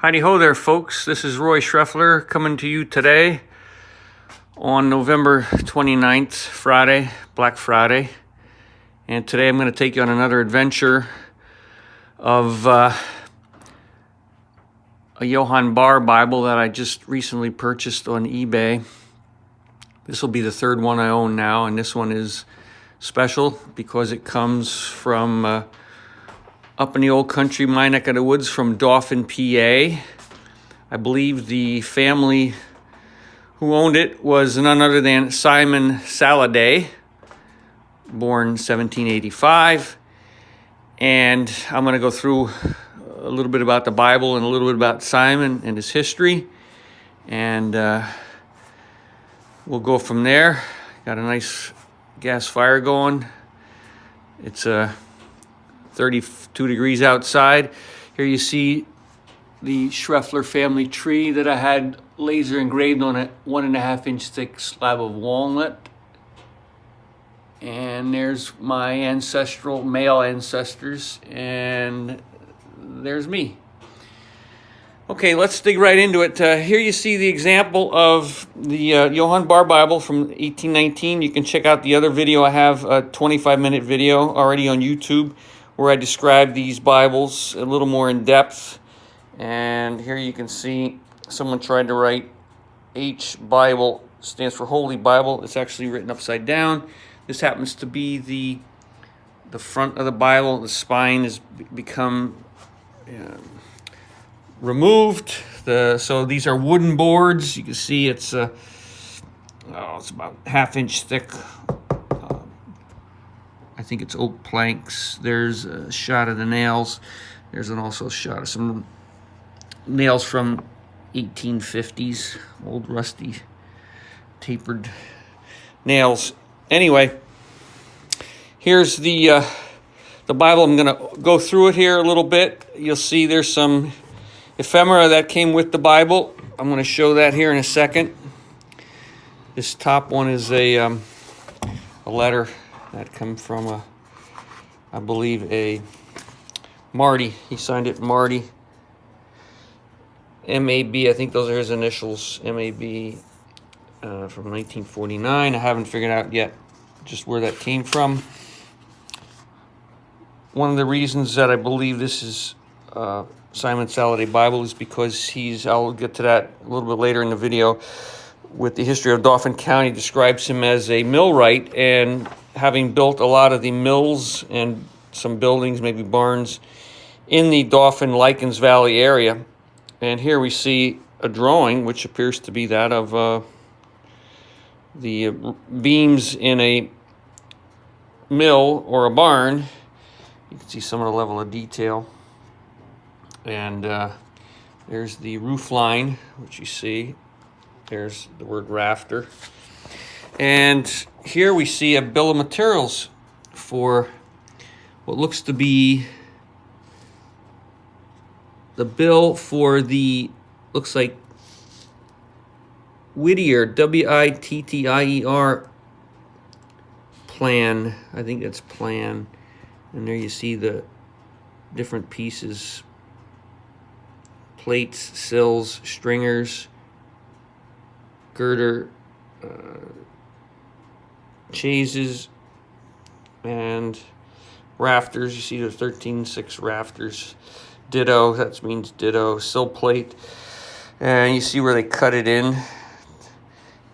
Heidi ho there, folks. This is Roy Schreffler coming to you today on November 29th, Friday, Black Friday. And today I'm going to take you on another adventure of a Johann Bar Bible that I just recently purchased on eBay. This will be the third one I own now, and this one is special because it comes from up in the old country, my neck of the woods, from Dauphin, PA. I believe the family who owned it was none other than Simon Sallade, born 1785. And I'm going to go through a little bit about the Bible and a little bit about Simon and his history. And we'll go from there. Got a nice gas fire going. It's 32 degrees outside. Here you see the Schreffler family tree that I had laser engraved on a 1.5 inch thick slab of walnut. And there's my male ancestors, and there's me. Okay, let's dig right into it. Here you see the example of the Johann Bar Bible from 1819. You can check out the other video. I have a 25-minute video already on YouTube where I describe these Bibles a little more in depth. And here you can see someone tried to write H Bible, stands for Holy Bible. It's actually written upside down. This happens to be the front of the Bible. The spine has become removed. So these are wooden boards. You can see it's about 1/2 inch thick. I think it's oak planks. There's a shot of the nails. There's also a shot of some nails from 1850s, old rusty tapered nails. Anyway, here's the Bible. I'm going to go through it here a little bit. You'll see there's some ephemera that came with the Bible. I'm going to show that here in a second. This top one is a letter that come from, I believe, a Marty. He signed it Marty. M.A.B., I think those are his initials. M.A.B. From 1949. I haven't figured out yet just where that came from. One of the reasons that I believe this is Simon Sallade Bible is because I'll get to that a little bit later in the video, with the history of Dauphin County, describes him as a millwright, and having built a lot of the mills and some buildings, maybe barns, in the Dauphin-Lycans Valley area. And here we see a drawing, which appears to be that of the beams in a mill or a barn. You can see some of the level of detail. And there's the roof line, which you see. There's the word rafter. And here we see a bill of materials for what looks to be the bill for looks like Whittier, Wittier plan. I think that's plan. And there you see the different pieces: plates, sills, stringers, girder, chases, and rafters. You see the 13/6 rafters. Ditto, that means ditto. Sill plate. And you see where they cut it in.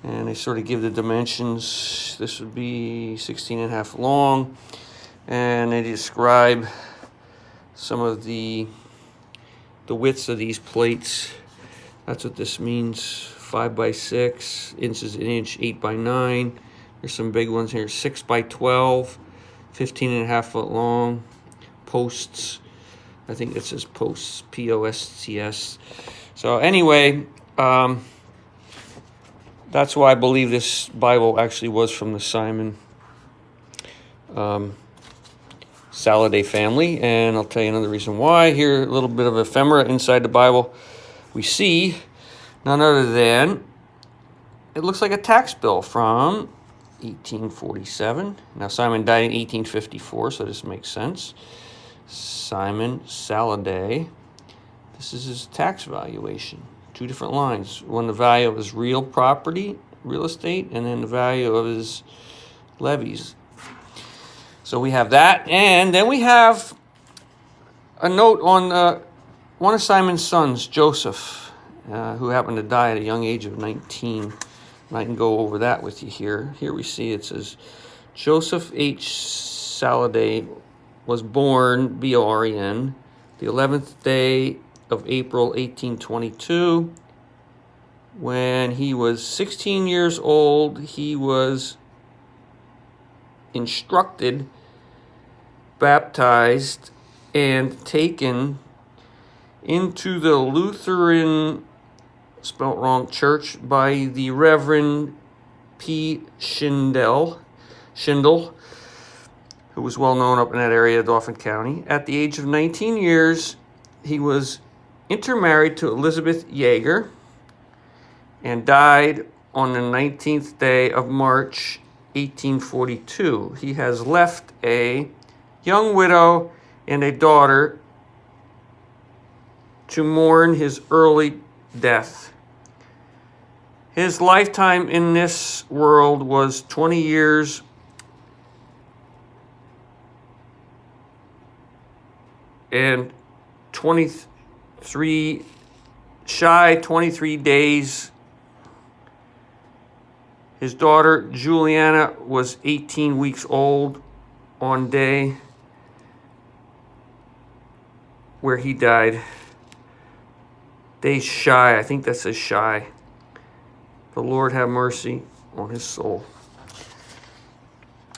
And they sort of give the dimensions. This would be 16.5 long. And they describe some of the widths of these plates. That's what this means. 5x6 inches an inch, 8x9. There's some big ones here. 6x12, 15.5 foot long. Posts. I think it says posts, P-O-S-T-S. So anyway, that's why I believe this Bible actually was from the Simon Sallade family. And I'll tell you another reason why. Here, a little bit of ephemera inside the Bible. We see none other than, it looks like a tax bill from 1847. Now, Simon died in 1854, so this makes sense. Simon Sallade. This is his tax valuation. Two different lines. One, the value of his real property, real estate, and then the value of his levies. So we have that. And then we have a note on one of Simon's sons, Joseph, who happened to die at a young age of 19. And I can go over that with you here. Here we see it says, Joseph H. Sallade was born, B-O-R-E-N, the 11th day of April, 1822. When he was 16 years old, he was instructed, baptized, and taken into the Lutheran, spelt wrong, church by the Reverend P. Schindel, who was well known up in that area of Dauphin County. At the age of 19 years, he was intermarried to Elizabeth Yeager and died on the 19th day of March, 1842. He has left a young widow and a daughter to mourn his early death. His lifetime in this world was 20 years and 23 days. His daughter Juliana was 18 weeks old on day where he died. Days shy, I think that says shy. The Lord have mercy on his soul.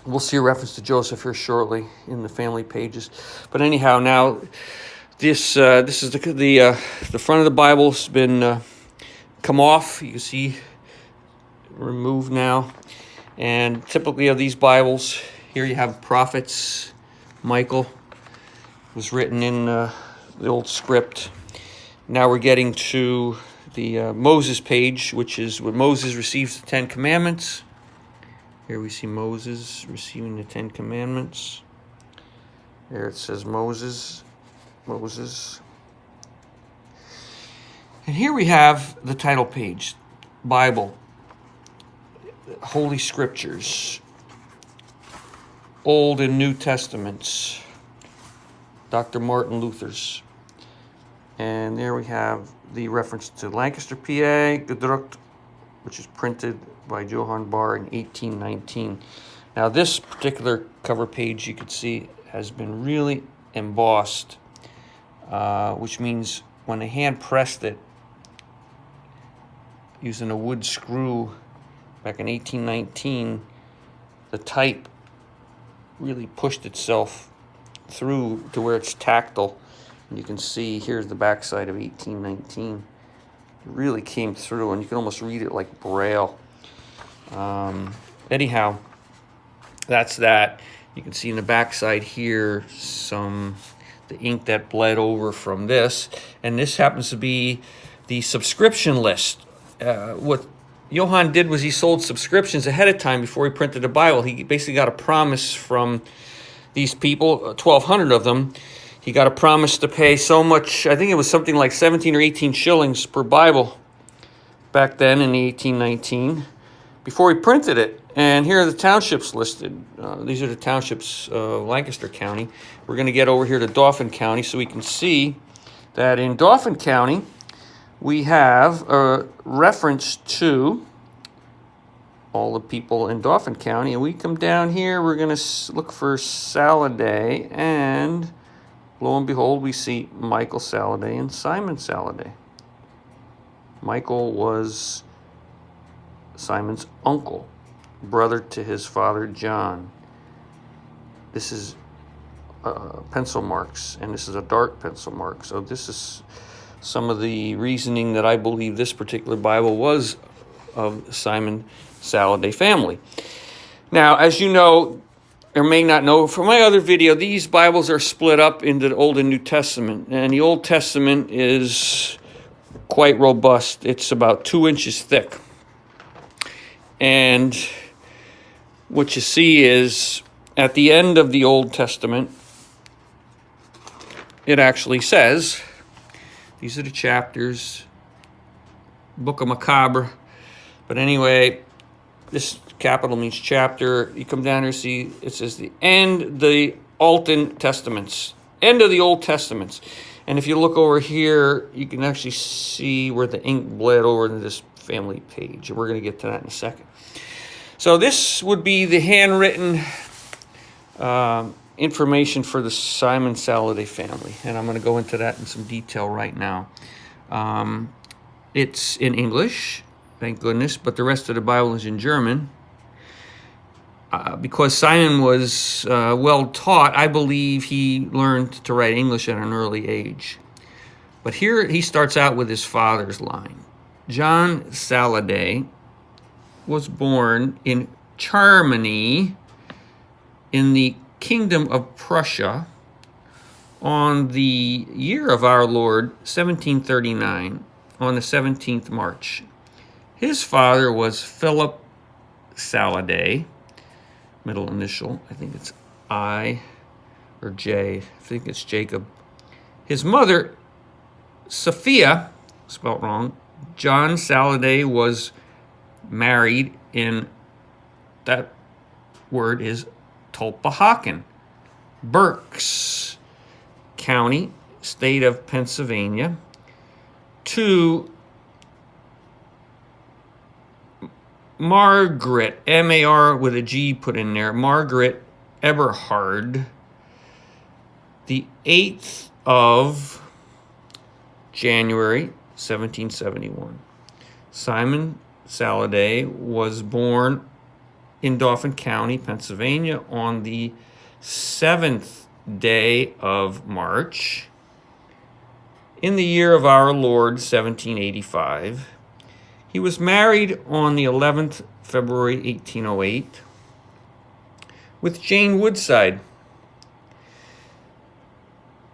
We'll see a reference to Joseph here shortly in the family pages. But anyhow, now this is the front of the Bible's been come off. You can see removed now. And typically of these Bibles, here you have prophets. Michael was written in the old script. Now we're getting to the Moses page, which is when Moses receives the Ten Commandments. Here we see Moses receiving the Ten Commandments. There it says Moses. And here we have the title page, Bible, Holy Scriptures, Old and New Testaments, Dr. Martin Luther's. And there we have the reference to Lancaster, PA, gedruckt, which is printed by Johann Bar in 1819. Now this particular cover page, you can see, has been really embossed, which means when they hand pressed it using a wood screw back in 1819, the type really pushed itself through to where it's tactile. And you can see here's the backside of 1819. It really came through, and you can almost read it like Braille. Anyhow, that's that. You can see in the backside here the ink that bled over from this, and this happens to be the subscription list. What Johann did was he sold subscriptions ahead of time before he printed the Bible. He basically got a promise from these people, 1,200 of them. He got a promise to pay so much, I think it was something like 17 or 18 shillings per Bible back then in 1819, before he printed it. And here are the townships listed. These are the townships of Lancaster County. We're going to get over here to Dauphin County so we can see that in Dauphin County, we have a reference to all the people in Dauphin County. And we come down here, we're going to look for Sallade, and lo and behold, we see Michael Sallade and Simon Sallade. Michael was Simon's uncle, brother to his father John. This is pencil marks, and this is a dark pencil mark. So this is some of the reasoning that I believe this particular Bible was of Simon Sallade family. Now, as you know, or may not know from my other video, these Bibles are split up into the Old and New Testament. And the Old Testament is quite robust. It's about 2 inches thick. And what you see is at the end of the Old Testament, it actually says These are the chapters. Book of Macabre. But anyway, this capital means chapter. You come down here, see it says the end, the Alton Testaments. End of the Old Testaments. And if you look over here, you can actually see where the ink bled over into this family page. And we're going to get to that in a second. So this would be the handwritten information for the Simon Sallade family. And I'm going to go into that in some detail right now. It's in English, thank goodness, but the rest of the Bible is in German. Because Simon was well taught, I believe he learned to write English at an early age. But here he starts out with his father's line. Johann Sallade was born in Germany in the Kingdom of Prussia on the year of our Lord, 1739, on the 17th March. His father was Philip Sallade, middle initial, I think it's I or J, I think it's Jacob. His mother, Sophia, spelled wrong, John Sallade was married in, that word is Tulpehocken, Berks County, state of Pennsylvania, to Margaret, M-A-R with a G put in there, Margaret Eberhard, the 8th of January, 1771. Simon Sallade was born in Dauphin County, Pennsylvania, on the 7th day of March, in the year of our Lord, 1785. He was married on the 11th February, 1808, with Jane Woodside.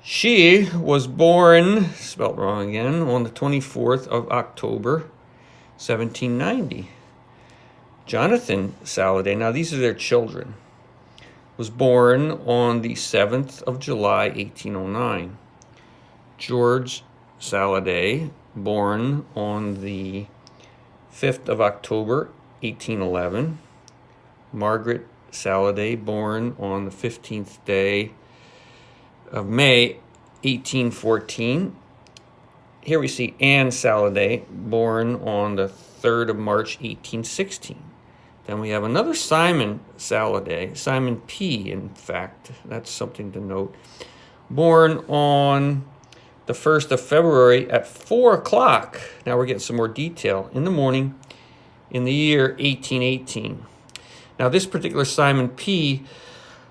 She was born, spelled wrong again, on the 24th of October, 1790. Jonathan Sallade, now these are their children, was born on the 7th of July, 1809. George Sallade, born on the 5th of October, 1811. Margaret Sallade, born on the 15th day of May, 1814. Here we see Anne Sallade, born on the 3rd of March, 1816. Then we have another Simon Sallade, Simon P, in fact, that's something to note, born on the 1st of February at 4 o'clock. Now we're getting some more detail. In the morning, in the year 1818. Now this particular Simon P,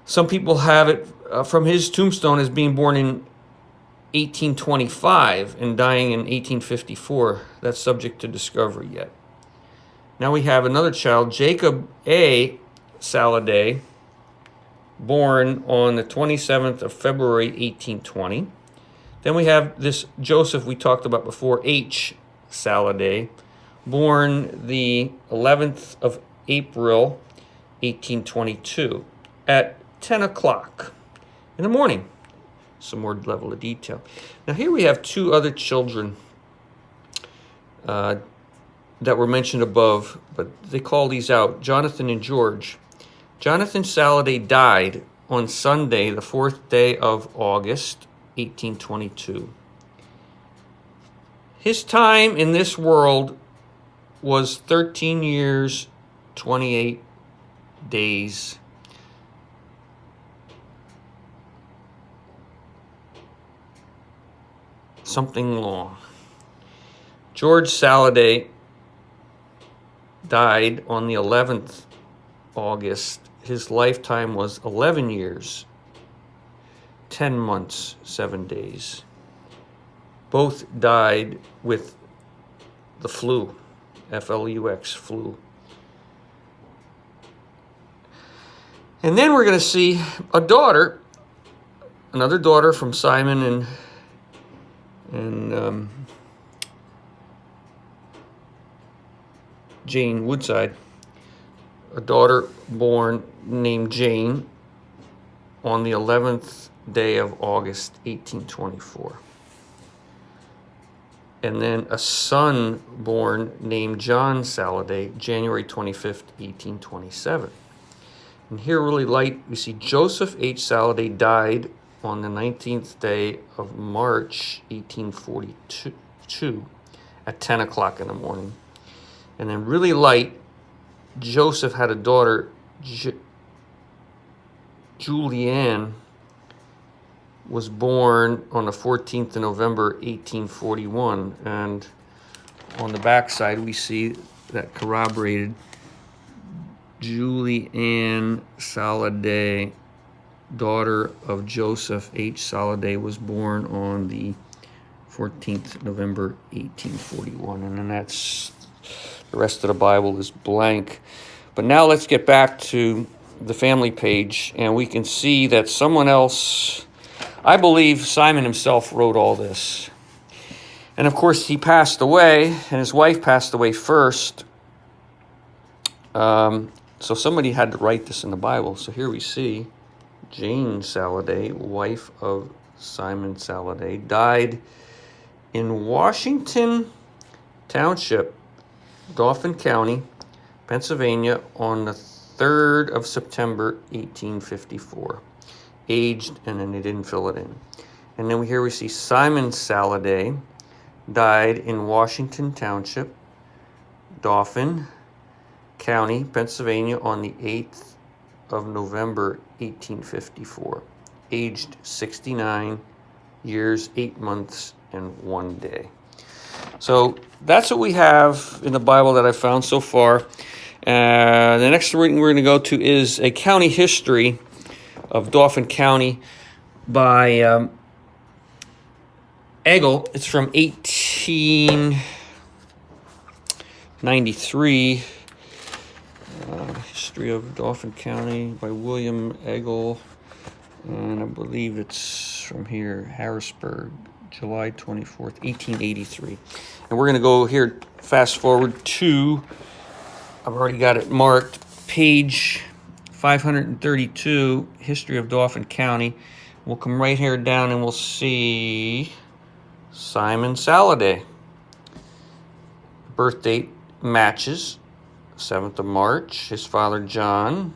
some people have it from his tombstone as being born in 1825 and dying in 1854. That's subject to discovery yet. Now we have another child, Jacob A. Sallade, born on the 27th of February, 1820. Then we have this Joseph we talked about before, H. Sallade, born the 11th of April, 1822, at 10 o'clock in the morning. Some more level of detail. Now here we have two other children that were mentioned above, but they call these out, Jonathan and George. Jonathan Sallade died on Sunday, the 4th day of August, 1822. His time in this world was 13 years, 28 days. Something long. George Sallade died on the 11th August. His lifetime was 11 years, 10 months, 7 days. Both died with the flu, F-L-U-X, flu. And then we're going to see a daughter, another daughter from Simon and Jane Woodside, a daughter born named Jane on the 11th day of August, 1824. and then a son born named John Sallade, January 25th, 1827. And here really light, we see Joseph H. Sallade died on the 19th day of March, 1842 at 10 o'clock in the morning. And then really light, Joseph had a daughter, Julianne, was born on the 14th of November, 1841. And on the back side, we see that corroborated Julianne Sallade, daughter of Joseph H. Sallade, was born on the 14th November, 1841. And then that's, the rest of the Bible is blank. But now let's get back to the family page, and we can see that someone else, I believe Simon himself, wrote all this. And of course, he passed away, and his wife passed away first. So somebody had to write this in the Bible. So here we see Jane Sallade, wife of Simon Sallade, died in Washington Township, Dauphin County, Pennsylvania, on the 3rd of September, 1854. Aged, and then they didn't fill it in. And then here we see Simon Sallade, died in Washington Township, Dauphin County, Pennsylvania, on the 8th of November, 1854. Aged 69 years, 8 months, and 1 day. So that's what we have in the Bible that I've found so far. The next thing we're going to go to is a county history of Dauphin County by Eggle. It's from 1893. History of Dauphin County by William Eggle. And I believe it's from here, Harrisburg, July 24th, 1883. And we're going to go here, fast forward to, I've already got it marked, page 532, History of Dauphin County. We'll come right here down and we'll see Simon Sallade. Birth date matches, 7th of March. His father, John,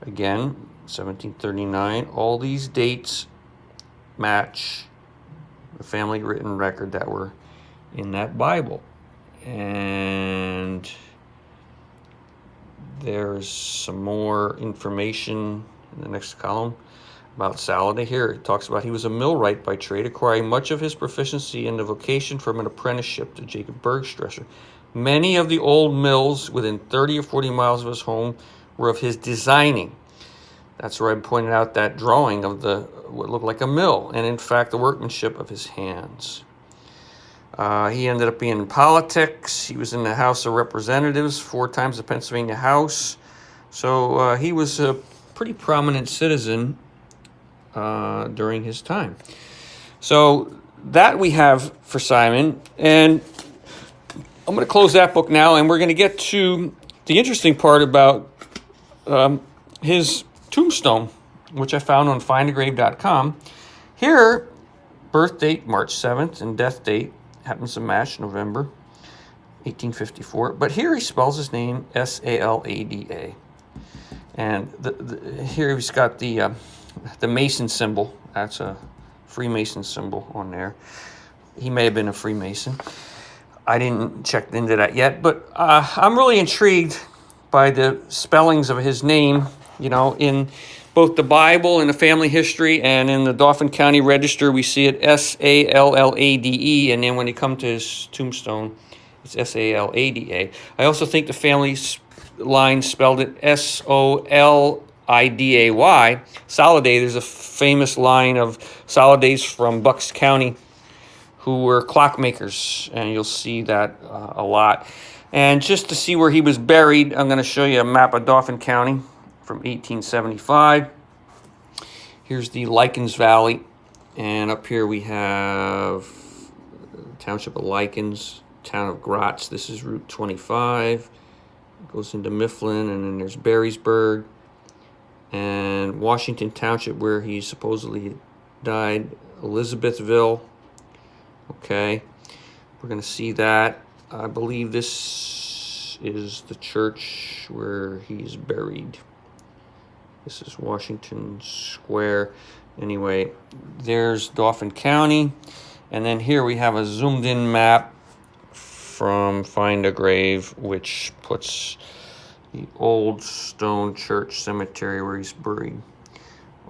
again, 1739. All these dates match the family written record that were in that Bible. And there's some more information in the next column about Salada here. It talks about he was a millwright by trade, acquiring much of his proficiency in the vocation from an apprenticeship to Jacob Bergstresser. Many of the old mills within 30 or 40 miles of his home were of his designing. That's where I pointed out that drawing of what looked like a mill, and in fact the workmanship of his hands. He ended up being in politics. He was in the House of Representatives, 4 times the Pennsylvania House. So he was a pretty prominent citizen during his time. So that we have for Simon. And I'm going to close that book now, and we're going to get to the interesting part about his tombstone, which I found on findagrave.com. Here, birth date March 7th, and death date happens to match November 1854. But here he spells his name Salada. And here he's got the Mason symbol. That's a Freemason symbol on there. He may have been a Freemason. I didn't check into that yet, but I'm really intrigued by the spellings of his name, in both the Bible and the family history, and in the Dauphin County Register, we see it Sallade, and then when you come to his tombstone, it's Salada. I also think the family line spelled it Soliday. Sallade, there's a famous line of Sallades from Bucks County who were clockmakers, and you'll see that a lot. And just to see where he was buried, I'm going to show you a map of Dauphin County from 1875. Here's the Likens Valley, and up here we have Township of Likens, Town of Gratz. This is Route 25. It goes into Mifflin, and then there's Berrysburg, and Washington Township, where he supposedly died, Elizabethville. Okay. We're going to see that. I believe this is the church where he's buried. This is Washington Square. Anyway, there's Dauphin County. And then here we have a zoomed in map from Find a Grave, which puts the old stone church cemetery where he's buried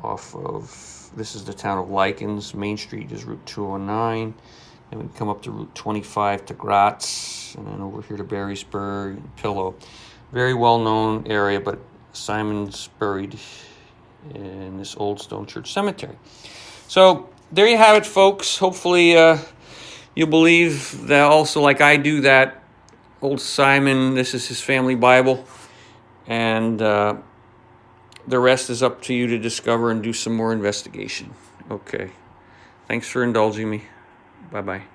off of, this is the town of Likens. Main Street is Route 209. And we come up to Route 25 to Gratz, and then over here to Barrysburg and Pillow. Very well-known area, but Simon's buried in this old stone church cemetery. So there you have it, folks. Hopefully you believe that also, like I do, that old Simon, this is his family Bible. And the rest is up to you to discover and do some more investigation. Okay. Thanks for indulging me. Bye-bye.